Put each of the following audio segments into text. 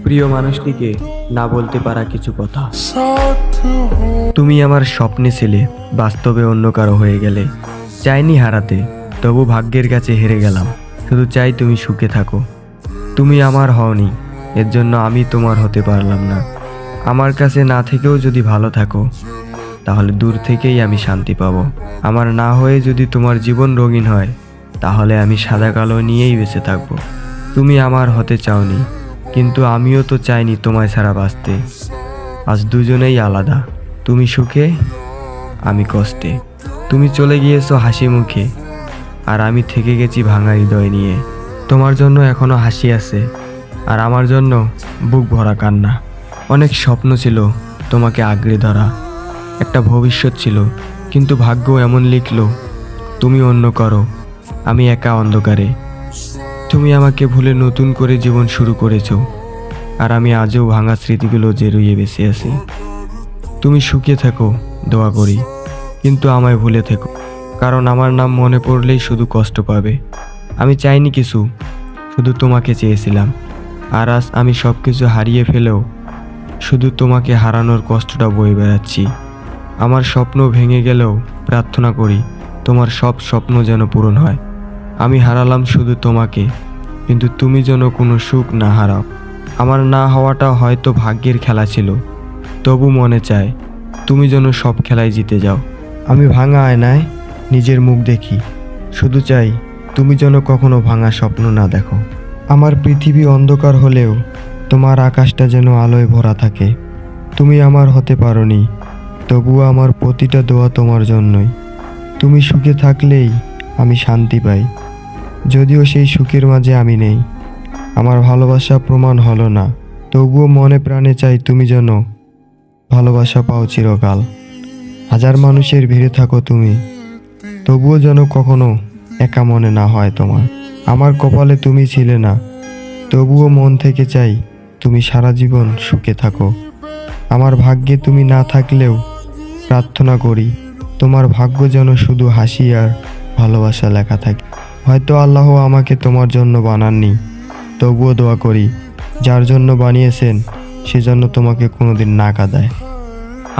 প্রিয় মানুষটিকে না বলতে পারা কিছু কথা। তুমি আমার স্বপ্নে ছিলে, বাস্তবে অন্য কারো হয়ে গেলে। চাইনি হারাতে, তবু ভাগ্যের কাছে হেরে গেলাম। শুধু চাই তুমি সুখে থাকো। তুমি আমার হওনি, এর জন্য আমি তোমার হতে পারলাম না। আমার কাছে না থেকেও যদি ভালো থাকো, তাহলে দূর থেকেই আমি শান্তি পাবো। আমার না হয়ে যদি তোমার জীবন রঙিন হয়, তাহলে আমি সাদা কালো নিয়েই বেঁচে থাকবো। তুমি আমার হতে চাওনি, কিন্তু আমিও তো চাইনি তোমায় ছাড়া বাঁচতে। আজ দুজনেই আলাদা, তুমি সুখে, আমি কষ্টে। তুমি চলে গিয়েছো হাসি মুখে, আর আমি থেকে গেছি ভাঙা হৃদয় নিয়ে। তোমার জন্য এখনো হাসি আছে, আর আমার জন্য বুক ভরা কান্না। অনেক স্বপ্ন ছিল তোমাকে আঁকড়ে ধরা, একটা ভবিষ্যৎ ছিল, কিন্তু ভাগ্য এমন লিখলো তুমি অন্য করো, আমি একা অন্ধকারে। তুমি আমাকে ভুলে নতুন করে জীবন শুরু করেছো, আর আমি আজও ভাঙা স্মৃতিগুলো জেরুইয়ে বেঁচে আছি। তুমি সুখে থেকো দোয়া করি, কিন্তু আমায় ভুলে থেকো, কারণ আমার নাম মনে পড়লেই শুধু কষ্ট পাবে। আমি চাইনি কিছু, শুধু তোমাকে চেয়েছিলাম। আর আজ আমি সব কিছু হারিয়ে ফেলেও শুধু তোমাকে হারানোর কষ্টটা বয়ে বেড়াচ্ছি। আমার স্বপ্ন ভেঙে গেলেও প্রার্থনা করি তোমার সব স্বপ্ন যেন পূরণ হয়। আমি হারালাম শুধু তোমাকে, কিন্তু তুমি যেন কোনো সুখ না হারাও। আমার না হওয়াটা হয়তো ভাগ্যের খেলা ছিল, তবু মনে চায় তুমি যেন সব খেলায় জিতে যাও। আমি ভাঙা আয়নায় নিজের মুখ দেখি, শুধু চাই তুমি যেন কখনো ভাঙা স্বপ্ন না দেখো। আমার পৃথিবী অন্ধকার হলেও তোমার আকাশটা যেন আলোয় ভরা থাকে। তুমি আমার হতে পারোনি, তবুও আমার প্রতিটা দোয়া তোমার জন্যই। তুমি সুখে থাকলেই আমি শান্তি পাই, যদিও সেই সুখের মাঝে আমি নেই। আমার ভালোবাসা প্রমাণ হলো না, তবুও মনে প্রাণে চাই তুমি যেন ভালোবাসা পাও চিরকাল। হাজার মানুষের ভিড়ে থাকো তুমি, তবুও যেন কখনো একা মনে না হয় তোমার। আমার কপালে তুমি ছিলে না, তবুও মন থেকে চাই তুমি সারা জীবন সুখে থাকো। আমার ভাগ্যে তুমি না থাকলেও প্রার্থনা করি তোমার ভাগ্য যেন শুধু হাসি আর ভালোবাসা লেখা থাকে। হয়তো আল্লাহ আমাকে তোমার জন্য বানাননি, তবুও দোয়া করি যার জন্য বানিয়েছেন সেজন্য তোমাকে কোনোদিন না কাঁদায়।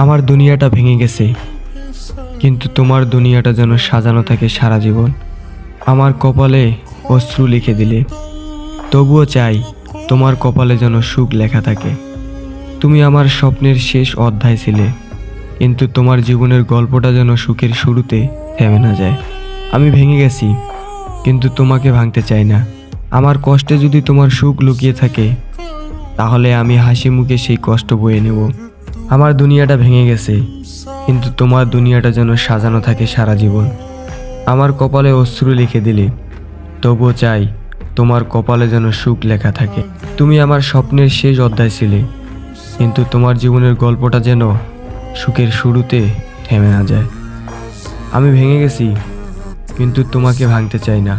আমার দুনিয়াটা ভেঙে গেছে, কিন্তু তোমার দুনিয়াটা যেন সাজানো থাকে সারা জীবন। আমার কপালে অশ্রু লিখে দিলে, তবুও চাই তোমার কপালে যেন সুখ লেখা থাকে। তুমি আমার স্বপ্নের শেষ অধ্যায় ছিলে, কিন্তু তোমার জীবনের গল্পটা যেন সুখের শুরুতে থেমে না যায়। আমি ভেঙে গেছি, কিন্তু তোমাকে ভাঙতে চাই না। আমার কষ্টে যদি তোমার সুখ লুকিয়ে থাকে, তাহলে আমি হাসি মুখে সেই কষ্ট বয়ে নেব। আমার দুনিয়াটা ভেঙে গেছে, কিন্তু তোমার দুনিয়াটা যেন সাজানো থাকে সারা জীবন। আমার কপালে অশ্রু লিখে দিলে, তবুও চাই তোমার কপালে যেন সুখ লেখা থাকে। তুমি আমার স্বপ্নের শেষ অধ্যায় ছিলে, কিন্তু তোমার জীবনের গল্পটা যেন সুখের শুরুতে থেমে না যায়। আমি ভেঙে গেছি, কিন্তু তোমাকে ভাঙতে চাই না।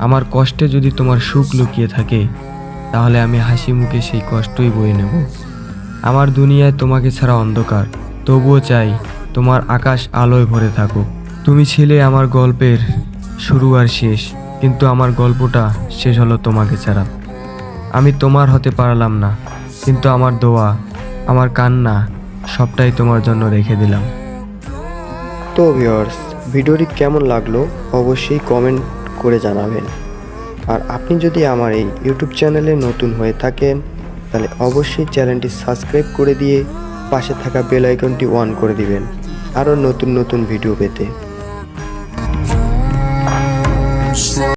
আমার কষ্টে যদি তোমার সুখ লুকিয়ে থাকে, তাহলে আমি হাসি মুখে সেই কষ্টই বয়ে নেব। আমার দুনিয়ায় তোমাকে ছাড়া অন্ধকার, তবুও চাই তোমার আকাশ আলোয় ভরে থাকুক। তুমি ছিলে আমার গল্পের শুরু আর শেষ, কিন্তু আমার গল্পটা শেষ হলো তোমাকে ছাড়া। আমি তোমার হতে পারলাম না, কিন্তু আমার দোয়া, আমার কান্না সবটাই তোমার জন্য রেখে দিলাম। তো ভিউয়ার্স, ভিডিওটি কেমন লাগলো অবশ্যই কমেন্ট করে জানাবেন। আর আপনি যদি আমার এই ইউটিউব চ্যানেলে নতুন হয়ে থাকেন, তাহলে অবশ্যই চ্যানেলটি সাবস্ক্রাইব করে দিয়ে পাশে থাকা বেল আইকনটি অন করে দিবেন আরও নতুন নতুন ভিডিও পেতে।